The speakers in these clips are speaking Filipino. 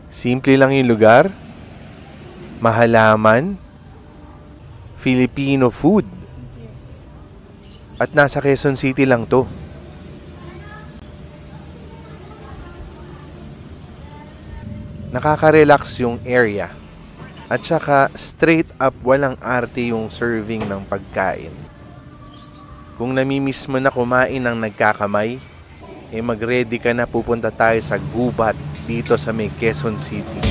Simple lang yung lugar, mahalaman, Filipino food. At nasa Quezon City lang to. Nakaka-relax yung area. At saka straight up walang arte yung serving ng pagkain. Kung namimiss mo na kumain ng nagkakamay, mag-ready ka na, pupunta tayo sa Gubat dito sa may Quezon City.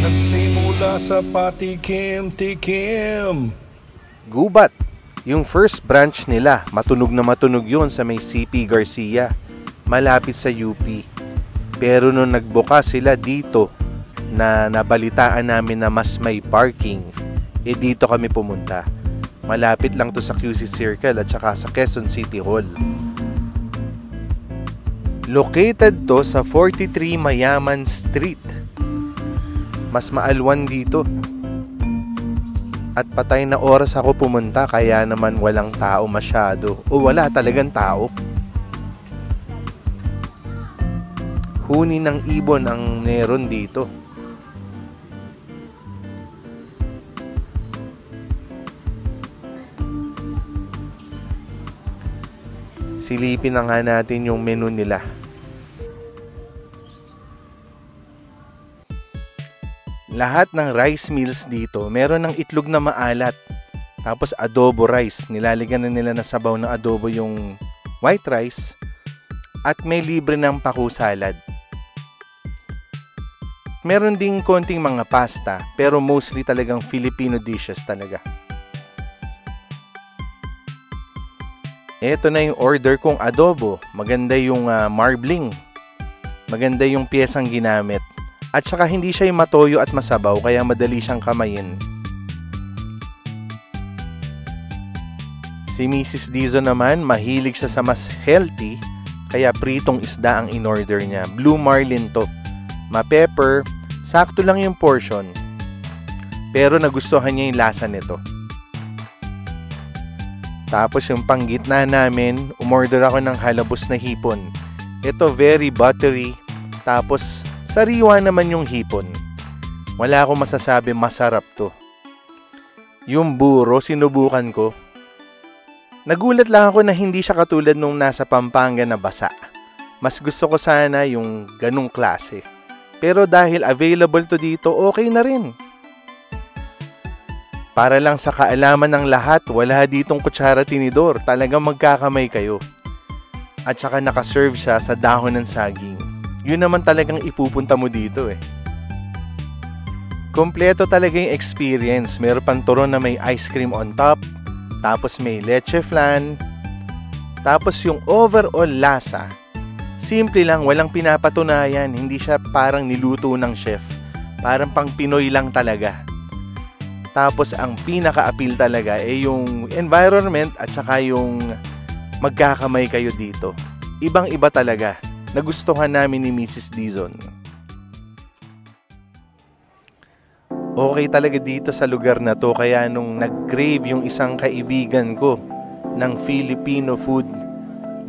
Nagsimula sa patikim-tikim. Gubat, yung first branch nila, matunog na matunog yun sa may CP Garcia, malapit sa UP. Pero nung nagbukas sila dito, na nabalitaan namin na mas may parking, dito kami pumunta. Malapit lang to sa QC Circle at saka sa Quezon City Hall. Located to sa 43 Mayaman Street. Mas maalwan dito. At patay na oras ako pumunta, kaya naman walang tao masyado. O wala talagang tao. Huni ng ibon ang meron dito. Silipin na nga natin yung menu nila. Lahat ng rice meals dito, meron ng itlog na maalat. Tapos adobo rice. Nilalagyan na nila na sabaw ng adobo yung white rice. At may libre ng paku salad. Meron ding konting mga pasta, pero mostly talagang Filipino dishes talaga. Ito na yung order kong adobo. Maganda yung marbling. Maganda yung piyesang ginamit. At saka hindi siya yung matoyo at masabaw, kaya madali siyang kamayin. Si Mrs. Dizon naman, mahilig siya sa mas healthy, kaya pritong isda ang in-order niya. Blue marlin to. Ma-pepper, sakto lang yung portion. Pero nagustuhan niya yung lasa nito. Tapos yung panggitna namin, umorder ako ng halabos na hipon. Ito very buttery. Tapos sariwa naman yung hipon. Wala akong masasabi, masarap to. Yung buro, sinubukan ko. Nagulat lang ako na hindi siya katulad nung nasa Pampanga na basa. Mas gusto ko sana yung ganung klase. Pero dahil available to dito, okay na rin. Para lang sa kaalaman ng lahat, wala ditong kutsara tinidor. Talagang magkakamay kayo. At saka nakaserve siya sa dahon ng saging. Yun naman talagang ipupunta mo dito eh. Kompleto talaga yung experience. Meron pang turon na may ice cream on top. Tapos may leche flan. Tapos yung overall lasa, simple lang, walang pinapatunayan. Hindi siya parang niluto ng chef. Parang pang Pinoy lang talaga. Tapos ang pinaka-appeal talaga yung environment at saka yung magkakamay kayo dito. Ibang-iba talaga. Nagustuhan namin ni Mrs. Dizon. Okay talaga dito sa lugar na to, kaya nung nag-crave yung isang kaibigan ko ng Filipino food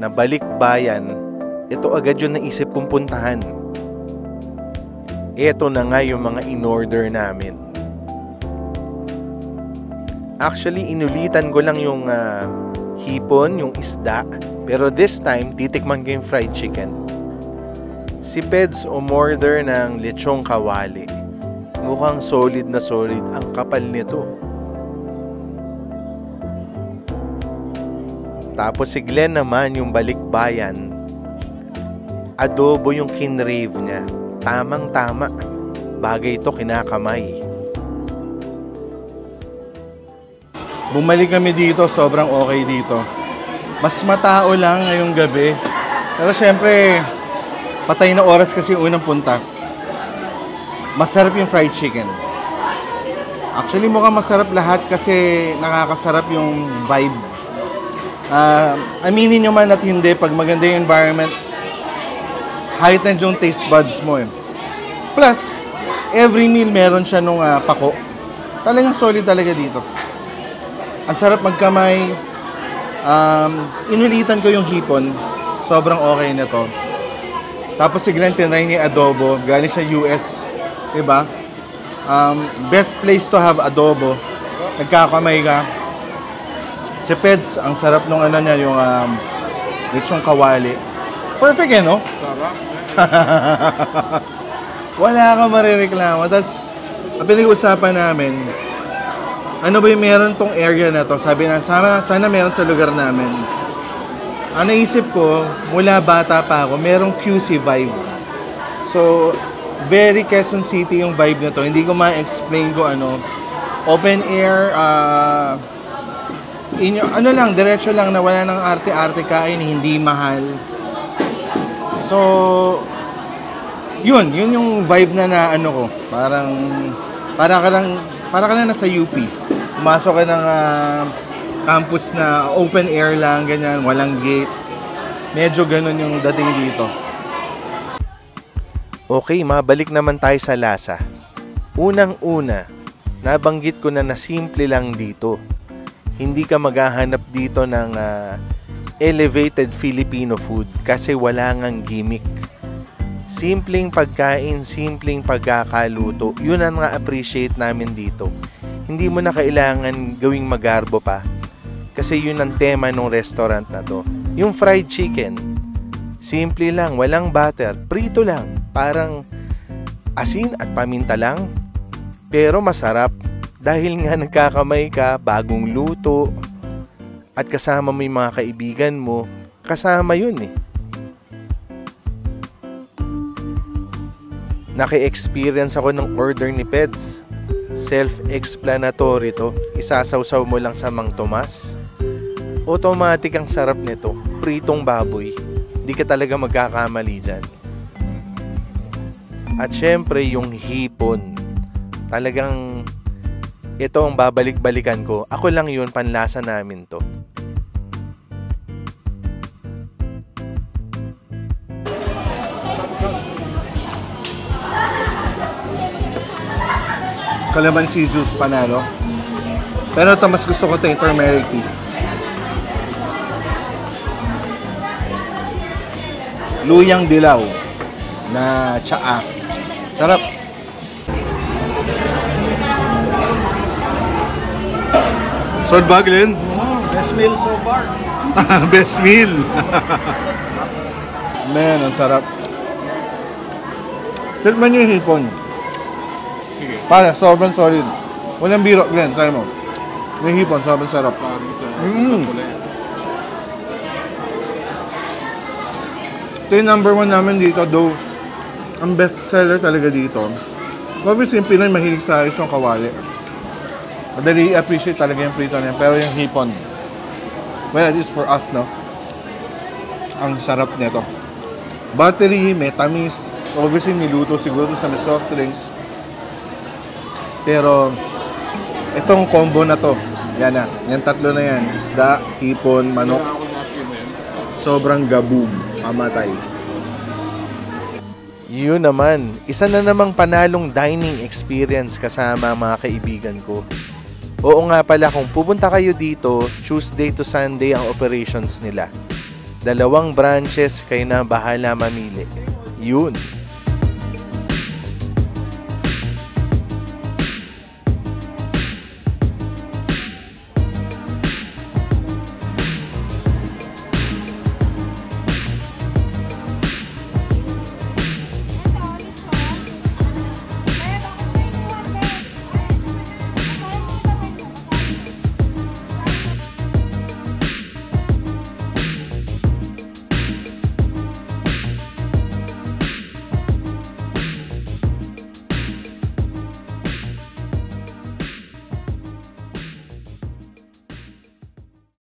na balikbayan, ito agad yung naisip kong puntahan. Ito na nga yung mga in-order namin. Actually, inulitan ko lang yung hipon, yung isda. Pero this time, titikman ko yung fried chicken. Si Peds umorder ng lechong kawali. Mukhang solid na solid ang kapal nito. Tapos si Glenn naman, yung balikbayan. Adobo yung kinrave niya. Tamang-tama. Bagay ito kinakamay. Bumalik kami dito, sobrang okay dito. Mas matao lang ngayong gabi. Pero syempre, patay na oras kasi yung unang punta. Masarap yung fried chicken. Actually, mukhang masarap lahat kasi nakakasarap yung vibe. Aminin nyo man at hindi, pag maganda yung environment, heightened yung taste buds mo eh. Plus, every meal meron siya nung pako. Talagang solid talaga dito. Ang sarap magkamay. Inulitan ko yung hipon. Sobrang okay na to. Tapos si Glenn tinry niya adobo. Galing siya US. Diba? Best place to have adobo. Nagkakamay ka. Si Peds, ang sarap nung ano niya, yung lechong kawali. Perfect eh, no? Sarap. Wala kang marireklamo. Tapos, ang pinag-uusapan namin, ano ba yung meron tong area na to? Sabi na, sana meron sa lugar namin. Ang naisip ko, mula bata pa ako, merong QC vibe. So, very Quezon City yung vibe na to. Hindi ko ma-explain ko ano. Open air, ano lang, diretso lang na wala ng arte-arte kain, hindi mahal. So, yun yung vibe na ano ko. Para ka na nasa UP. Pumasok ka ng campus na open air lang, ganyan, walang gate. Medyo ganun yung dating dito. Okay, mabalik naman tayo sa lasa. Unang-una, nabanggit ko na simple lang dito. Hindi ka maghahanap dito ng elevated Filipino food kasi wala ngang gimmick. Simpleng pagkain, simpleng pagkakaluto, yun ang na-appreciate namin dito. Hindi mo na kailangan gawing magarbo pa kasi yun ang tema ng restaurant na to. Yung fried chicken, simple lang, walang butter, prito lang, parang asin at paminta lang, pero masarap dahil nga nagkakamay ka, bagong luto, at kasama mo yung mga kaibigan mo, kasama yun eh. Naki-experience ako ng order ni Peds. Self-explanatory to. Isasawsaw mo lang sa Mang Tomas. Automatic ang sarap nito. Pritong baboy. Di ka talaga magkakamali dyan. At syempre yung hipon. Talagang ito ang babalik-balikan ko. Ako lang yun, panlasa namin to. Calamansi juice panalo. Pero ito mas gusto ko ito yung turmeric tea. Luyang dilaw na tsaa. Sarap. Solve ba, Glenn? Best meal so far. Best meal. Man, ang sarap. Tikman nyo yung hipon. Sige. Para, sobrang solid. Walang biro, Glenn. Try mo. Yung hipon, sobrang sarap. Parang sa pula yan. Ito yung number 1 namin dito, though. Ang best seller talaga dito. Obviously, yung Pinoy mahilig sa isang kawali. Madali appreciate talaga yung prito na yan. Pero yung hipon, well, at least for us, no? Ang sarap nito. Buttery, may tamis. Obviously, niluto siguro sa may soft drinks. Pero, itong combo na to, yan na. Yan tatlo na yan. Isda, hipon, manok. Sobrang gabog. Mamatay. Yun naman, isa na namang panalong dining experience kasama mga kaibigan ko. Oo nga pala, kung pupunta kayo dito, Tuesday to Sunday ang operations nila. 2 branches, kayo na bahala mamili. Yun.